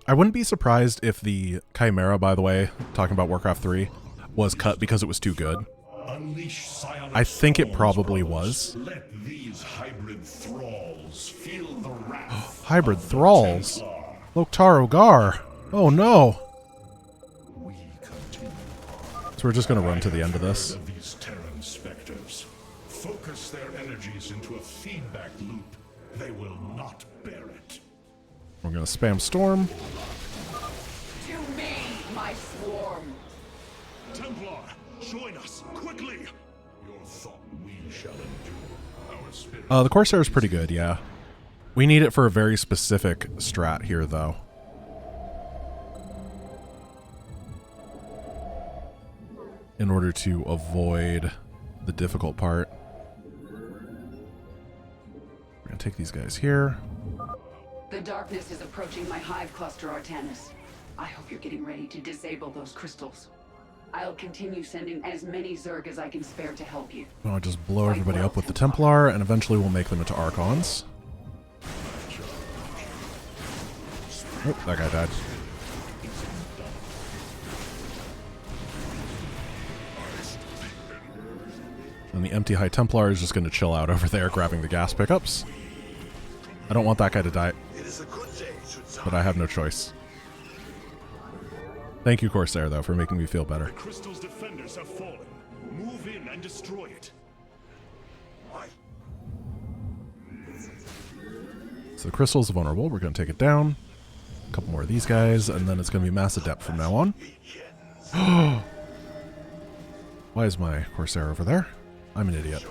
I wouldn't be surprised if the Chimera, by the way, talking about Warcraft 3, was cut because it was too good. I think it probably was. Let these hybrid thralls feel the wrath. Hybrid thralls? Loktar Ogar. Oh no. So we're just going to run to the end of this. These Terran specters focus their energies into a feedback loop. They will not bear it. We're going to spam Storm. To me, my swarm. Templar, join us quickly. Your thought we shall endure. Our spirit. The Corsair is pretty good, yeah. We need it for a very specific strat here, though. In order to avoid the difficult part. We're going to take these guys here. The darkness is approaching my hive cluster, Artanis. I hope you're getting ready to disable those crystals. I'll continue sending as many Zerg as I can spare to help you. I'll just blow everybody up with the Templar, and eventually we'll make them into Archons. Oh, that guy died. And the empty High Templar is just going to chill out over there, grabbing the gas pickups. I don't want that guy to die, but I have no choice. Thank you, Corsair, though, for making me feel better. The crystal's defenders have fallen. Move in and destroy it. So the crystal's vulnerable. We're going to take it down. A couple more of these guys, and then it's going to be Mass Adept from now on. Why is my Corsair over there? I'm an idiot.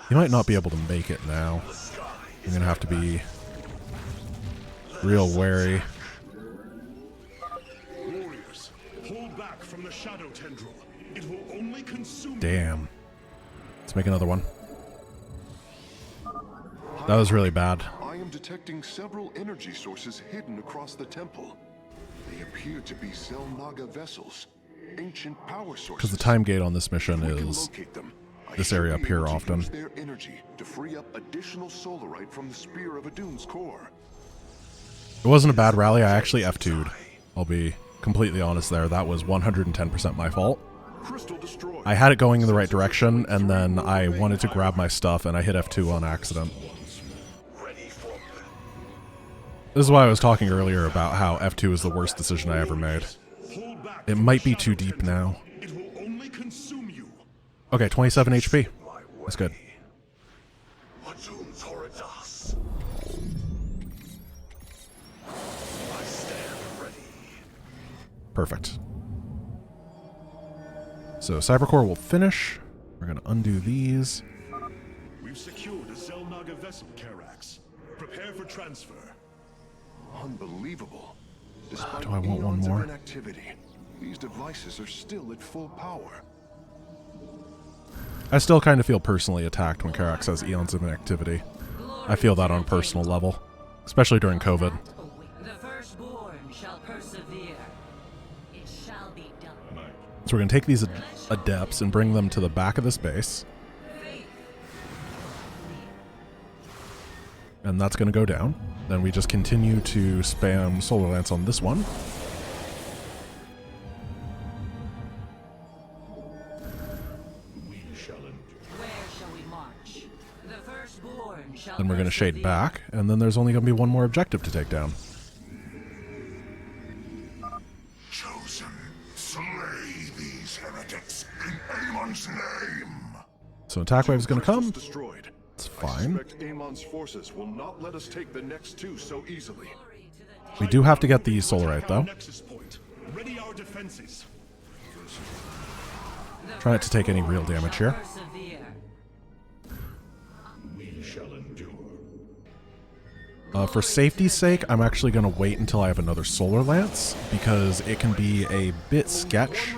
He might not be able to make it now. I'm going to have to be real wary. Warriors, hold back from the shadow tendril. It will only consume. Damn. Let's make another one. That was really bad. I am detecting several energy sources hidden across the temple. They appear to be Zelnaga vessels, ancient power sources. Because the time gate on this mission is this area up here often. Their energy to free up additional solarite from the spear of Adun's core. It wasn't a bad rally. I actually F2'd. I'll be completely honest there. That was 110% my fault. I had it going in the right direction, and then I wanted to grab my stuff, and I hit F2 on accident. This is why I was talking earlier about how F2 is the worst decision I ever made. It might be too deep now. Okay, 27 HP. That's good. Perfect. So Cybercore will finish. We're going to undo these. We've secured a Zelnaga vessel, Karax. Prepare for transfer. Unbelievable. Despite Do I want one eons of more? inactivity, these devices are still at full power. I still kind of feel personally attacked when Karax has eons of inactivity. I feel that on a personal level, especially during COVID. The firstborn shall persevere. It shall be done. So we're going to take these adepts and bring them to the back of this base. And that's going to go down. Then we just continue to spam Solar Lance on this one. Then we're going to shade back, and then there's only going to be one more objective to take down. Chosen, slay these heretics in Amon's name. So attack wave is going to come. Destroyed. It's fine. I suspect Amon's forces will not let us take the next two so easily. We do have to get the Solarite, though. Ready our defenses. Try not to take any real damage here. We shall endure. For safety's sake, I'm actually going to wait until I have another Solar Lance, because it can be a bit sketch.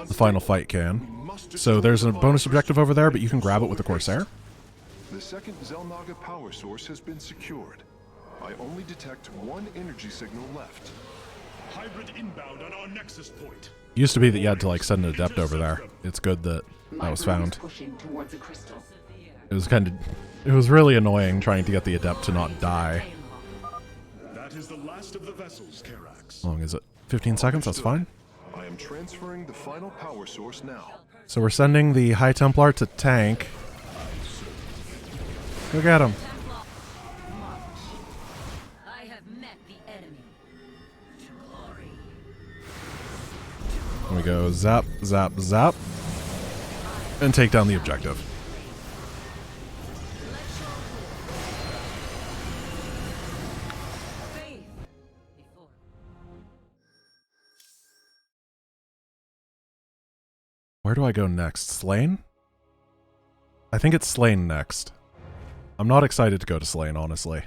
The final fight can. So there's a bonus objective over there, but you can grab it with the Corsair. The second Zelnaga power source has been secured. I only detect one energy signal left. Hybrid inbound on our nexus point. Used to be that you had to like send an adept over there. It's good that that was found. Pushing towards a crystal. It was really annoying trying to get the Adept to not die. That is the last of the vessels, Karax. How long is it? 15 seconds, that's fine. I am transferring the final power source now. So we're sending the High Templar to tank. Go get him. I have met the enemy. To glory. Here we go. Zap, zap, zap. And take down the objective. Faith before. Where do I go next? Slain? I think it's Slain next. I'm not excited to go to Slain, honestly.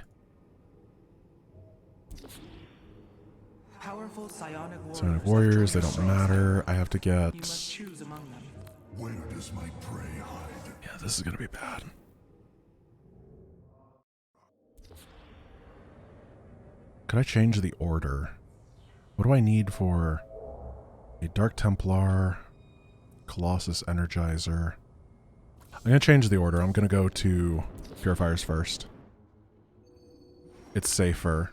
Powerful Psionic warriors, they don't matter. I have to get... You must choose among them. Where does my prey hide? Yeah, this is gonna be bad. Could I change the order? What do I need for a Dark Templar, Colossus Energizer? I'm gonna change the order. I'm gonna go to Purifiers first. It's safer.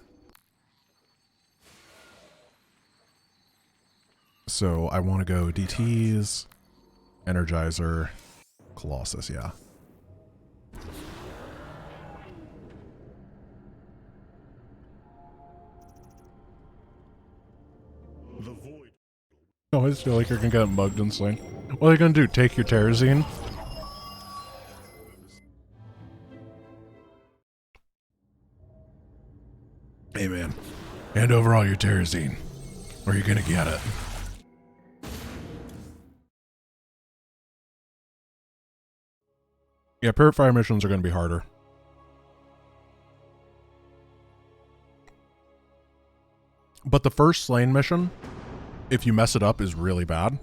So I want to go DTs, Energizer, Colossus, yeah. The void. Oh, I just feel like you're gonna get mugged and slain. What are you gonna do? Take your Terrazine? Hey man, hand over all your Terrazine, or you're gonna get it. Yeah, Purifier missions are gonna be harder. But the first Slain mission, if you mess it up, is really bad.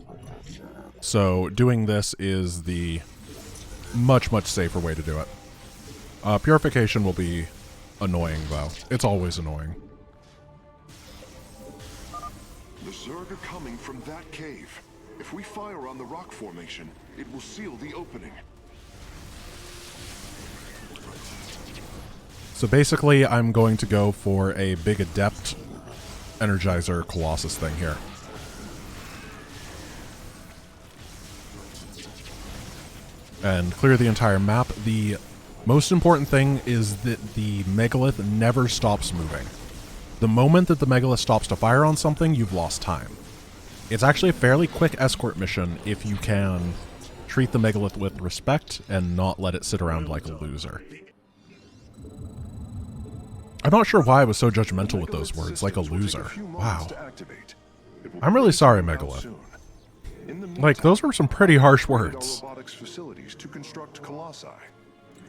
So doing this is the much, much safer way to do it. Purification will be annoying, though. It's always annoying. The Zerg are coming from that cave. If we fire on the rock formation, it will seal the opening. So basically, I'm going to go for a big Adept Energizer Colossus thing here. And clear the entire map. The most important thing is that the Megalith never stops moving. The moment that the Megalith stops to fire on something, you've lost time. It's actually a fairly quick escort mission if you can treat the Megalith with respect and not let it sit around like a loser. I'm not sure why I was so judgmental with those words, like a loser. Wow. I'm really sorry, Megalith. Like, those were some pretty harsh words. Facilities to construct colossi.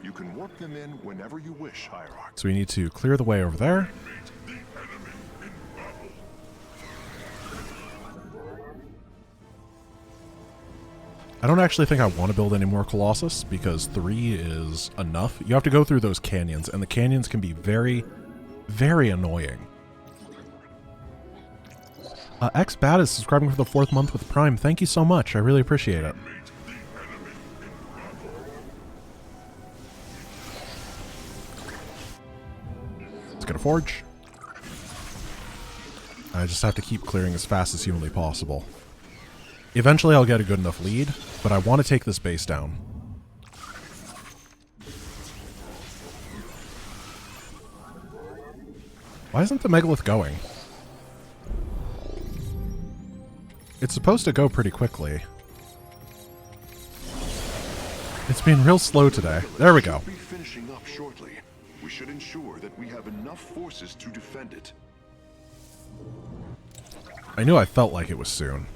You can warp them in whenever you wish, Hierarch. So we need to clear the way over there. I don't actually think I want to build any more Colossus, because 3 is enough. You have to go through those canyons, and the canyons can be very, very annoying. XBAT is subscribing for the 4th month with Prime. Thank you so much. I really appreciate it. Let's get a forge. I just have to keep clearing as fast as humanly possible. Eventually I'll get a good enough lead, but I want to take this base down. Why isn't the Megalith going? It's supposed to go pretty quickly. It's been real slow today. There we go. We'll be finishing up shortly. We should ensure that we have enough forces to defend it. I knew I felt like it was soon.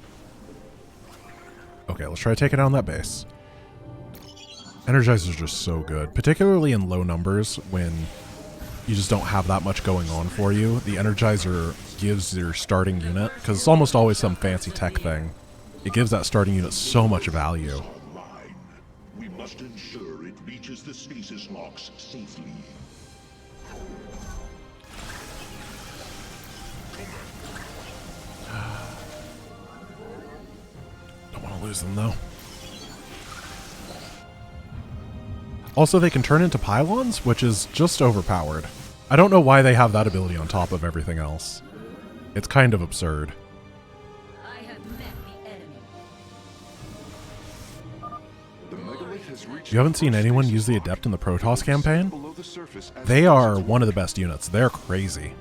Okay, let's try to take it down that base. Energizers are just so good, particularly in low numbers when you just don't have that much going on for you. The Energizer gives your starting unit, because it's almost always some fancy tech thing, it gives that starting unit so much value. Online. We must ensure it reaches the stasis locks safely. Don't want to lose them, though. Also, they can turn into pylons, which is just overpowered. I don't know why they have that ability on top of everything else. It's kind of absurd. I have met the enemy. You haven't seen anyone use the Adept in the Protoss campaign? They are one of the best units. They're crazy.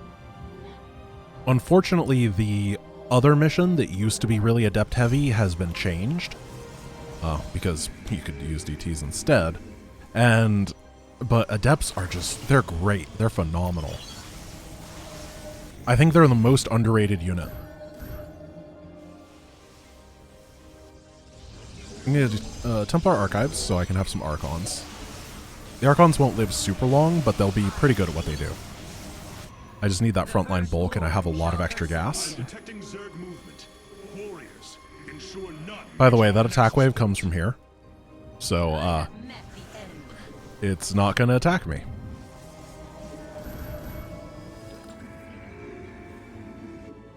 Unfortunately, the other mission that used to be really Adept heavy has been changed. Because you could use DTs instead. But Adepts are just, they're great. They're phenomenal. I think they're the most underrated unit. I'm going to do Templar Archives so I can have some Archons. The Archons won't live super long, but they'll be pretty good at what they do. I just need that frontline bulk, and I have a lot of extra gas. By the way, that attack wave comes from here. So, it's not going to attack me.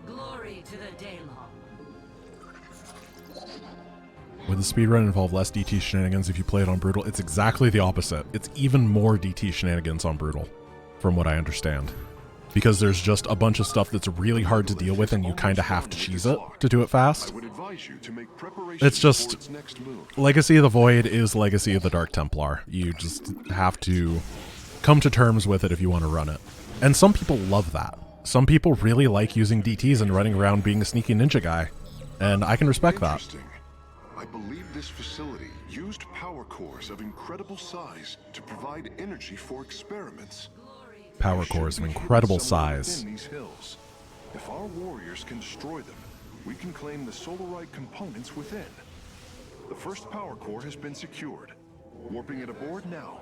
Glory to the Daylong. Would the speedrun involve less DT shenanigans if you play it on Brutal? It's exactly the opposite. It's even more DT shenanigans on Brutal, from what I understand. Because there's just a bunch of stuff that's really hard to deal with and you kind of have to cheese it to do it fast. It's just, Legacy of the Void is Legacy of the Dark Templar. You just have to come to terms with it if you want to run it. And some people love that. Some people really like using DTs and running around being a sneaky ninja guy. And I can respect that. I believe this facility used power cores of incredible size to provide energy for experiments. Power cores of incredible size. These hills. If our warriors can destroy them, we can claim the solarite components within. The first power core has been secured. Warping it aboard now.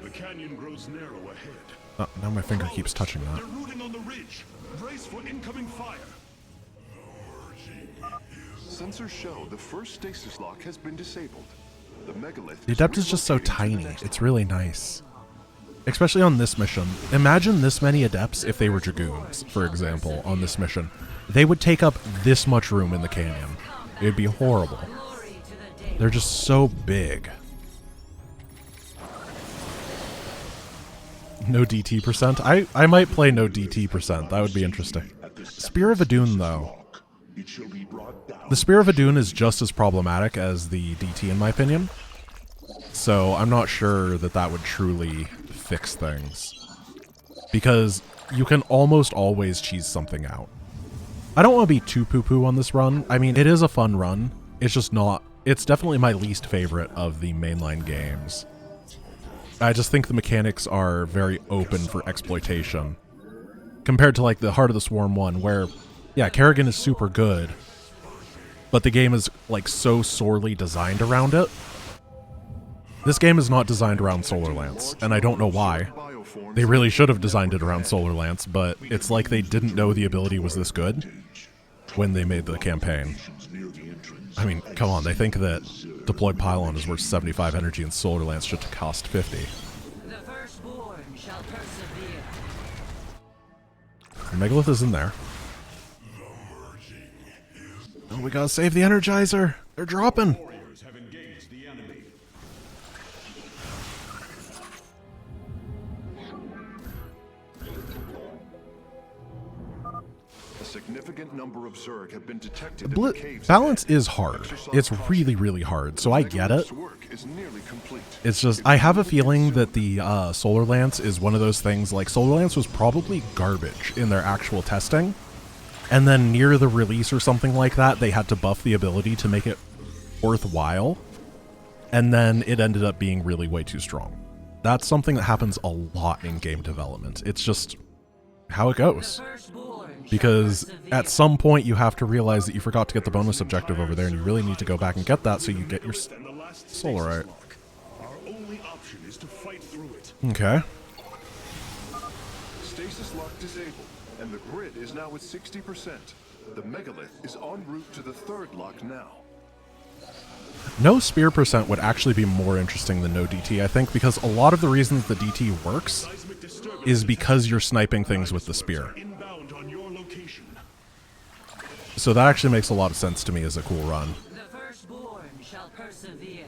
The canyon grows narrow ahead. Oh, now my finger keeps touching that. They're rooting on the ridge. Brace for incoming fire. Sensors show the first stasis lock has been disabled. The megalith. The Adept is just so tiny. It's really nice. Especially on this mission. Imagine this many Adepts if they were Dragoons, for example, on this mission. They would take up this much room in the canyon. It would be horrible. They're just so big. No DT percent? I might play no DT percent. That would be interesting. Spear of Adun, though. The Spear of Adun is just as problematic as the DT, in my opinion. So I'm not sure that that would truly fix things. Because you can almost always cheese something out. I don't want to be too poo-poo on this run. I mean, it is a fun run. It's just not... It's definitely my least favorite of the mainline games. I just think the mechanics are very open for exploitation. Compared to, like, the Heart of the Swarm one, where, yeah, Kerrigan is super good, but the game is, like, so sorely designed around it. This game is not designed around Solar Lance, and I don't know why. They really should have designed it around Solar Lance, but it's like they didn't know the ability was this good when they made the campaign. I mean, come on, they think that Deployed Pylon is worth 75 energy and Solar Lance should cost 50. The firstborn shall persevere. The Megalith is in there. Oh, we gotta save the Energizer! They're dropping! Warriors have engaged the enemy. A significant number of Zerg have been detected in the caves. Balance is hard. It's really, really hard, so I get it. Work is nearly complete. It's just, I have a feeling that the Solar Lance is one of those things, like, Solar Lance was probably garbage in their actual testing, and then near the release or something like that, they had to buff the ability to make it worthwhile, and then it ended up being really way too strong. That's something that happens a lot in game development. It's just how it goes. Because at some point you have to realize that you forgot to get the bonus objective over there, and you really need to go back and get that so you get your Solarite. Our only option is to fight through it. Okay. Stasis lock disabled, and the grid is now at 60%. The megalith is en route to the third lock now. No spear percent would actually be more interesting than no DT, I think, because a lot of the reasons the DT works is because you're sniping things with the spear. Inbound on your location. So that actually makes a lot of sense to me as a cool run. The firstborn shall persevere.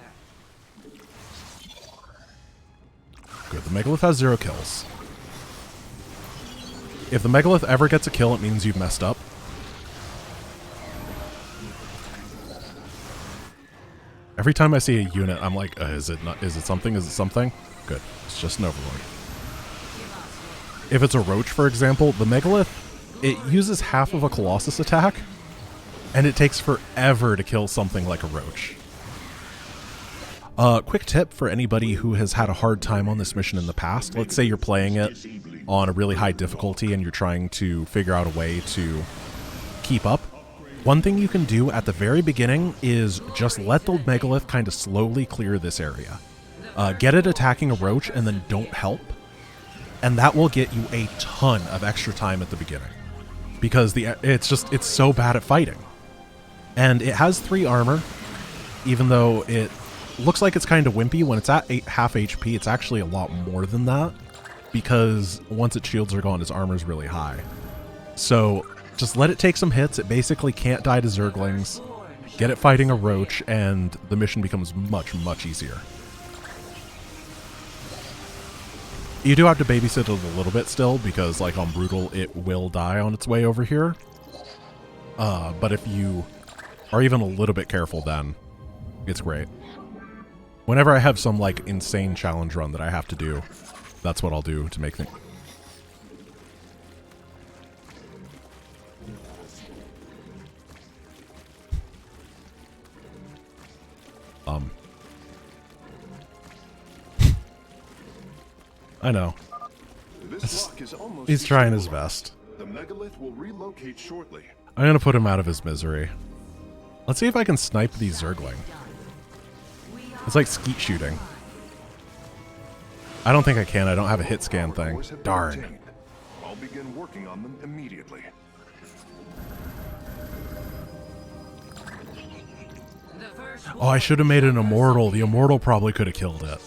Good, the Megalith has 0 kills. If the Megalith ever gets a kill, it means you've messed up. Every time I see a unit, I'm like, is it something? Is it something? Good. It's just an Overlord. If it's a Roach, for example, the Megalith, it uses half of a Colossus attack, and it takes forever to kill something like a Roach. Quick tip for anybody who has had a hard time on this mission in the past. Let's say you're playing it on a really high difficulty and you're trying to figure out a way to keep up. One thing you can do at the very beginning is just let the Megalith kind of slowly clear this area. Get it attacking a Roach and then don't help. And that will get you a ton of extra time at the beginning. Because it's so bad at fighting. And it has 3 armor, even though it looks like it's kind of wimpy. When it's at half HP, it's actually a lot more than that. Because once its shields are gone, its armor's really high. So just let it take some hits. It basically can't die to Zerglings. Get it fighting a Roach, and the mission becomes much, much easier. You do have to babysit it a little bit still, because like on Brutal, it will die on its way over here. But if you are even a little bit careful, then it's great. Whenever I have some like insane challenge run that I have to do, that's what I'll do to make things. I know. He's trying his best. The Megalith will relocate shortly. I'm gonna put him out of his misery. Let's see if I can snipe these Zergling. It's like skeet shooting. I don't think I can. I don't have a hit scan thing. Darn. I'll begin working on them immediately. Oh, I should have made an Immortal. The Immortal probably could have killed it.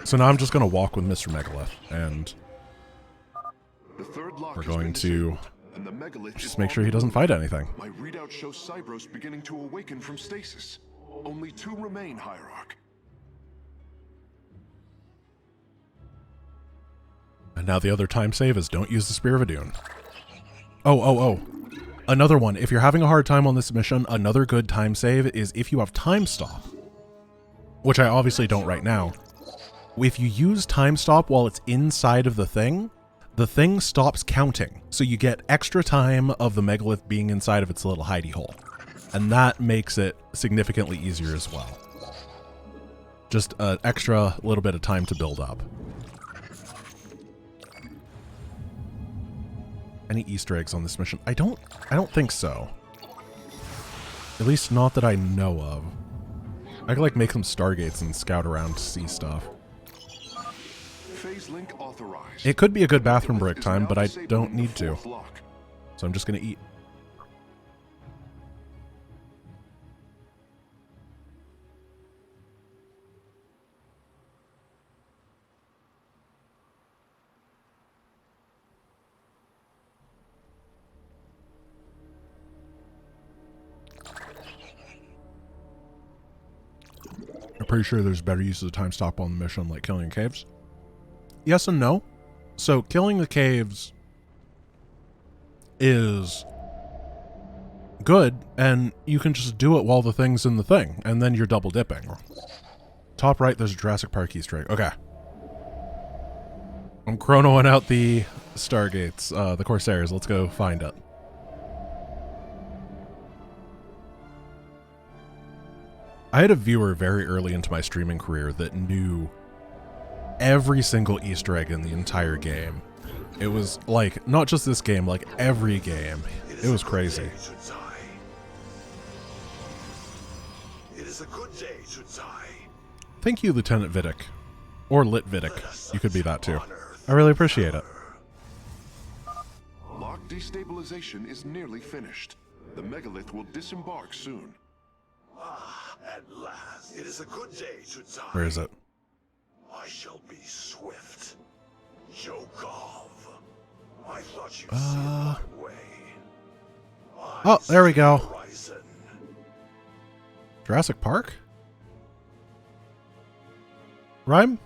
So now I'm just going to walk with Mr. Megalith, and we're going to just make sure he doesn't fight anything. My readout shows Cybros beginning to awaken from stasis. Only 2 remain, Hierarch. And now the other time save is don't use the Spear of Adun. Oh. Another one. If you're having a hard time on this mission, another good time save is if you have Time Stop, which I obviously don't right now. If you use Time Stop while it's inside of the thing stops counting. So you get extra time of the Megalith being inside of its little hidey hole. And that makes it significantly easier as well. Just an extra little bit of time to build up. Any Easter eggs on this mission? I don't think so. At least not that I know of. I could like make some Stargates and scout around to see stuff. Phase link authorized. It could be a good bathroom break time, but I don't need to. So I'm just gonna eat. I'm pretty sure there's better use of the time stop on the mission, like killing caves. Yes and no. So killing the caves is good, and you can just do it while the thing's in the thing, and then you're double dipping. Top right, there's a Jurassic Park Easter egg. Okay. I'm chronoing out the Stargates, the Corsairs. Let's go find it. I had a viewer very early into my streaming career that knew every single Easter egg in the entire game. It was like, not just this game, like every game. It was crazy. It is a good day, Thank you, Lieutenant Vidic. Or Lit Vidic. You could be that too. I really appreciate it. Lock destabilization is nearly finished. The Megalith will disembark soon. At last, it is a good day, Sudzai. Where is it? I shall be swift. Jokov. I thought you'd see my way. Oh, there we go. Jurassic Park? Rhyme?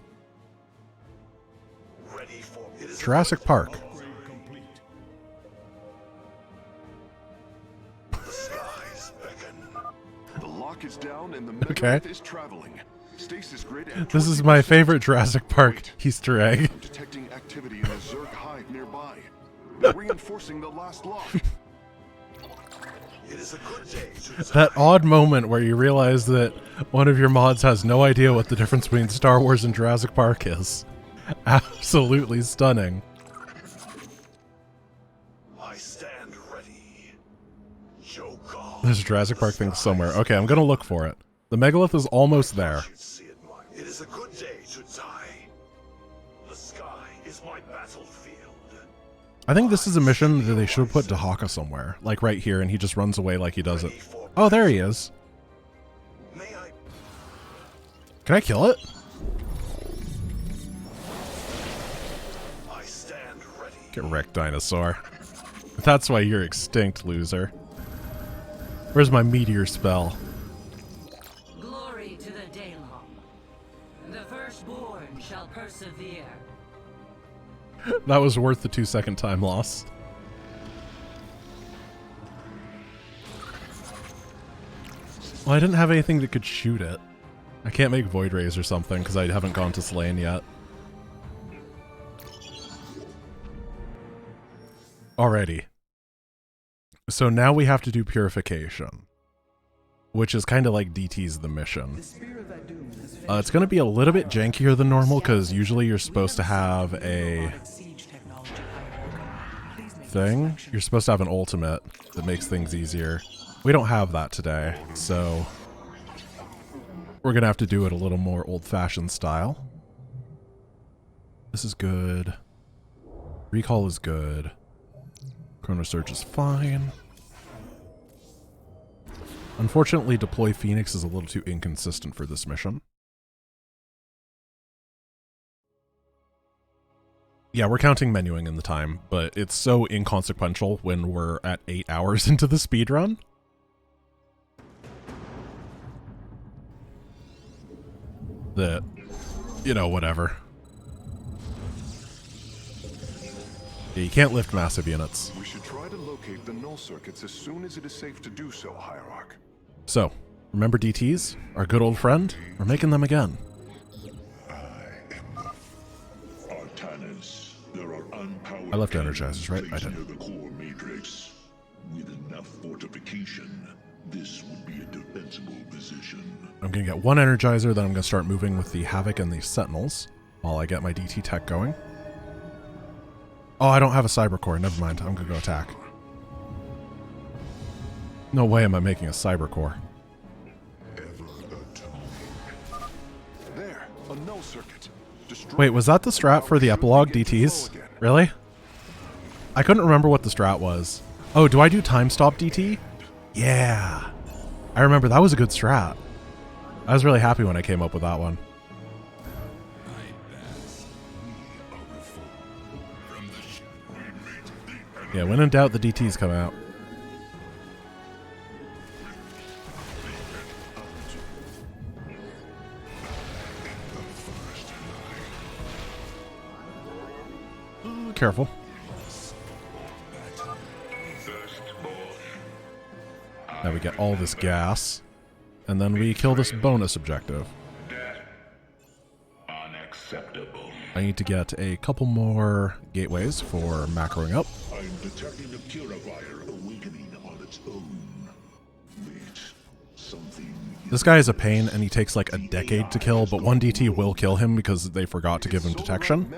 Ready for it is Jurassic Park. Upgrade complete. the skies beckon. The lock is down and the Okay. megalith is traveling. Stasis grid at This is 20%. my favorite Jurassic Park Easter egg. I'm detecting activity in the Zerg hive nearby. They're reinforcing the last lock. It is a good day to That odd moment where you realize that one of your mods has no idea what the difference between Star Wars and Jurassic Park is. Absolutely stunning. I stand ready. Show call. There's a Jurassic Park thing somewhere. Okay, I'm gonna look for it. The megalith is almost there. Should see it, it is a good day to die. The sky is my battlefield. I think this is a mission that they should have put Dahaka somewhere. Like right here, and he just runs away like he does it. Oh, there he is. May I? Can I kill it? I stand ready. Get wrecked, dinosaur. That's why you're extinct, loser. Where's my meteor spell? Glory to the Daylong. The firstborn shall persevere. That was worth the 2-second time loss. Well, I didn't have anything that could shoot it. I can't make Void Rays or something because I haven't gone to Slain yet. Alrighty. So now we have to do Purification, which is kind of like DT's the mission. It's going to be a little bit jankier than normal because usually you're supposed to have a thing. You're supposed to have an ultimate that makes things easier. We don't have that today, so we're going to have to do it a little more old-fashioned style. This is good. Recall is good. Chrono Surge is fine. Unfortunately, Deploy Phoenix is a little too inconsistent for this mission. Yeah, we're counting menuing in the time, but it's so inconsequential when we're at 8 hours into the speedrun. That, you know, whatever. Yeah, you can't lift massive units. We should try to locate the null circuits as soon as it is safe to do so, Hierarch. So, remember DTs? Our good old friend? We're making them again. Artanis, there are unpowered I left energizers, right? I placed did. near the core matrix. With enough fortification, this would be a defensible position. I'm going to get one energizer, then I'm going to start moving with the Havoc and the Sentinels while I get my DT tech going. Oh, I don't have a Cyber Core. Never mind. I'm going to go attack. No way am I making a Cyber Core. There, a null circuit. Destroy Wait, was that the strat for the epilogue DTs? Really? I couldn't remember what the strat was. Oh, do I do time stop DT? Yeah. I remember that was a good strat. I was really happy when I came up with that one. Yeah, when in doubt, the DTs come out. Ooh, careful. Now we get all this gas, and then we kill this bonus objective. Unacceptable. I need to get a couple more gateways for macroing up. I'm detecting the Purifier awakening on its own. Wait, something. This guy is a pain, and he takes like a decade to kill, but one DT will kill him because they forgot to give him detection,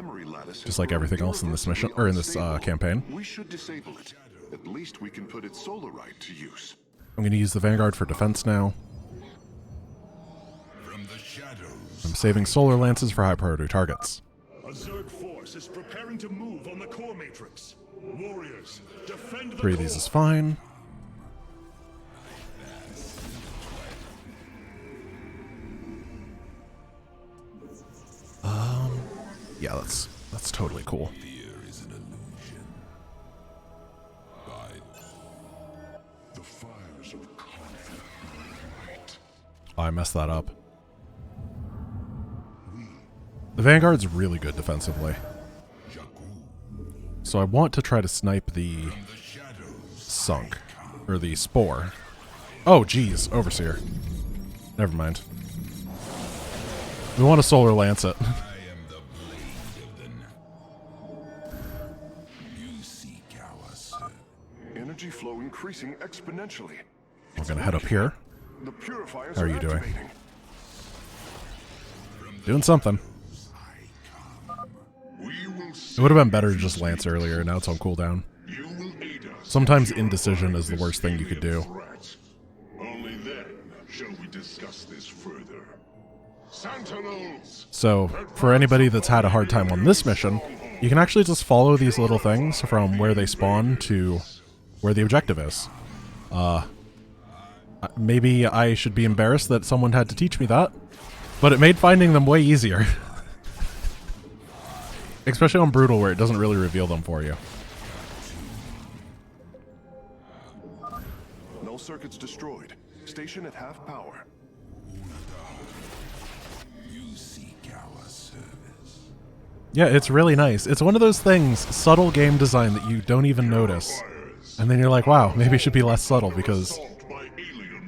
just like everything else in this mission or in this campaign. We should disable it. At least we can put its solarite to use. I'm going to use the Vanguard for defense now. From the shadows. I'm saving solar lances for high priority targets. A Zerg force is preparing to move on the core matrix. Warriors, defend the 3 of these is fine. Yeah, that's totally cool. The fires of conflict Oh, I messed that up. We The Vanguard's really good defensively. So I want to try to snipe the Sunk. Or the Spore. Oh, geez. Overseer. Never mind. We want to Solar Lance it. Energy flow increasing exponentially. We're going to head up here. The purifiers How are you doing? activating. Doing something. It would have been better to just Lance earlier. Now it's on cooldown. Sometimes indecision is the worst thing you could do. Only then shall we discuss this further. Sentinels! So, for anybody that's had a hard time on this mission, you can actually just follow these little things from where they spawn to where the objective is. Maybe I should be embarrassed that someone had to teach me that, but it made finding them way easier. Especially on Brutal, where it doesn't really reveal them for you. Null circuits destroyed. Station at half power. Yeah, it's really nice. It's one of those things, subtle game design that you don't even notice. And then you're like, wow, maybe it should be less subtle because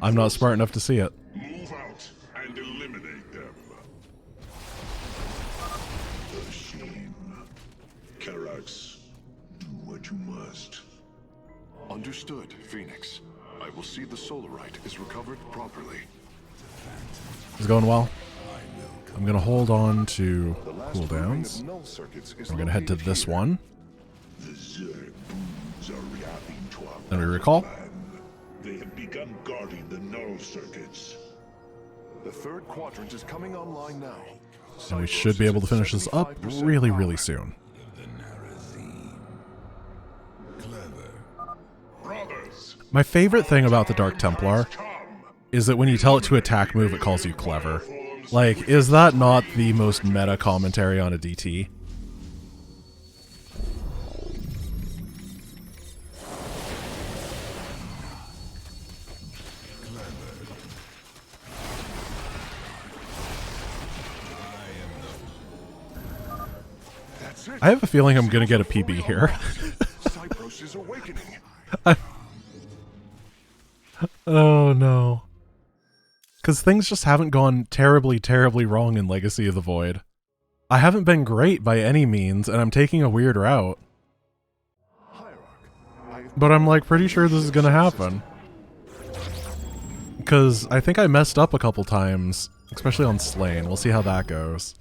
I'm not smart enough to see it. Move out and eliminate them. Machine. Karax, do what you must. Understood, Phoenix. I will see the Solarite is recovered properly. It's going well. I'm going to hold on to The last cooldowns. remaining null circuits is We're going to head to located this here. one. The Zerg broods are reacting to our Then we recall. plan. They have begun guarding the null circuits. The third quadrant is coming online now. And we should be able to finish this up really, really soon. Brothers, My favorite thing about the Dark Templar is that when you tell it to attack move, it calls you clever. Like, is that not the most meta commentary on a DT? That's it. I have a feeling I'm gonna get a PB here. Cypros is awakening. Oh no. Because things just haven't gone terribly, terribly wrong in Legacy of the Void. I haven't been great by any means, and I'm taking a weird route. But I'm like pretty sure this is gonna happen. Because I think I messed up a couple times, especially on Slain. We'll see how that goes.